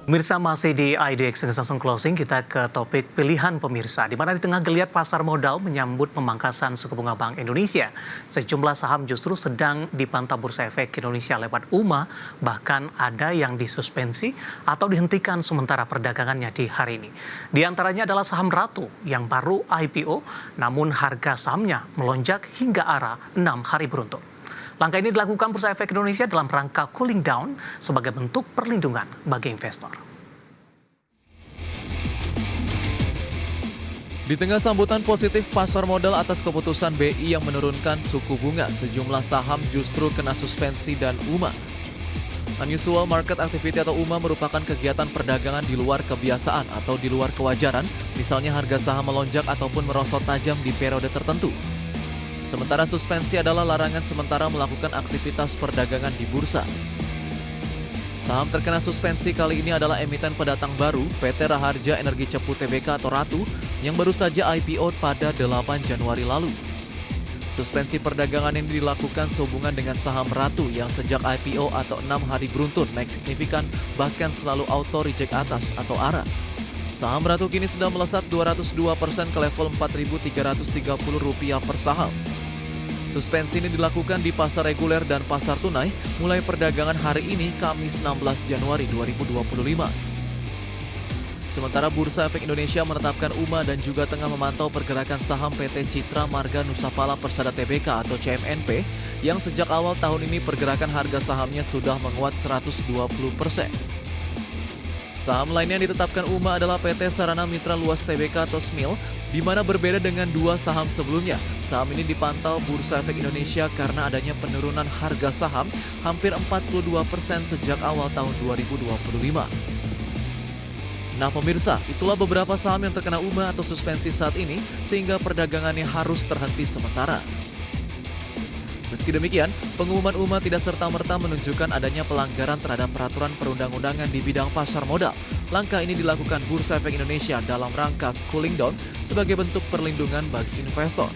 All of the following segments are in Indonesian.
Pemirsa masih di IDX langsung closing, kita ke topik pilihan pemirsa. Di mana di tengah geliat pasar modal menyambut pemangkasan suku bunga Bank Indonesia, sejumlah saham justru sedang dipantau Bursa Efek Indonesia lewat UMA, bahkan ada yang disuspensi atau dihentikan sementara perdagangannya di hari ini. Di antaranya adalah saham Ratu yang baru IPO, namun harga sahamnya melonjak hingga arah 6 hari beruntun. Langkah ini dilakukan Bursa Efek Indonesia dalam rangka cooling down sebagai bentuk perlindungan bagi investor. Di tengah sambutan positif pasar modal atas keputusan BI yang menurunkan suku bunga, sejumlah saham justru kena suspensi dan UMA. Unusual Market Activity atau UMA merupakan kegiatan perdagangan di luar kebiasaan atau di luar kewajaran, misalnya harga saham melonjak ataupun merosot tajam di periode tertentu. Sementara suspensi adalah larangan sementara melakukan aktivitas perdagangan di bursa. Saham terkena suspensi kali ini adalah emiten pendatang baru PT Raharja Energi Cepu Tbk atau Ratu yang baru saja IPO pada 8 Januari lalu. Suspensi perdagangan ini dilakukan sehubungan dengan saham Ratu yang sejak IPO atau 6 hari beruntun naik signifikan bahkan selalu auto reject atas atau arah. Saham Ratu kini sudah melesat 202% ke level Rp4.330 per saham. Suspensi ini dilakukan di pasar reguler dan pasar tunai mulai perdagangan hari ini Kamis 16 Januari 2025. Sementara Bursa Efek Indonesia menetapkan UMA dan juga tengah memantau pergerakan saham PT Citra Marga Nusapala Persada Tbk atau CMNP yang sejak awal tahun ini pergerakan harga sahamnya sudah menguat 120%. Saham lainnya yang ditetapkan UMA adalah PT Sarana Mitra Luas Tbk atau SMIL, di mana berbeda dengan dua saham sebelumnya. Saham ini dipantau Bursa Efek Indonesia karena adanya penurunan harga saham hampir 42% sejak awal tahun 2025. Nah pemirsa, itulah beberapa saham yang terkena UMA atau suspensi saat ini sehingga perdagangannya harus terhenti sementara. Meski demikian, pengumuman UMA tidak serta-merta menunjukkan adanya pelanggaran terhadap peraturan perundang-undangan di bidang pasar modal. Langkah ini dilakukan Bursa Efek Indonesia dalam rangka cooling down sebagai bentuk perlindungan bagi investor.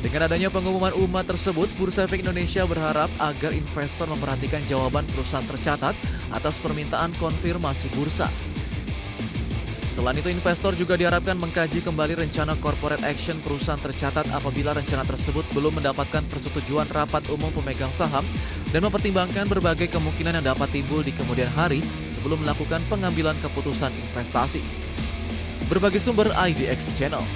Dengan adanya pengumuman UMA tersebut, Bursa Efek Indonesia berharap agar investor memperhatikan jawaban perusahaan tercatat atas permintaan konfirmasi bursa. Selain itu, investor juga diharapkan mengkaji kembali rencana corporate action perusahaan tercatat apabila rencana tersebut belum mendapatkan persetujuan rapat umum pemegang saham dan mempertimbangkan berbagai kemungkinan yang dapat timbul di kemudian hari sebelum melakukan pengambilan keputusan investasi. Berbagai sumber IDX Channel.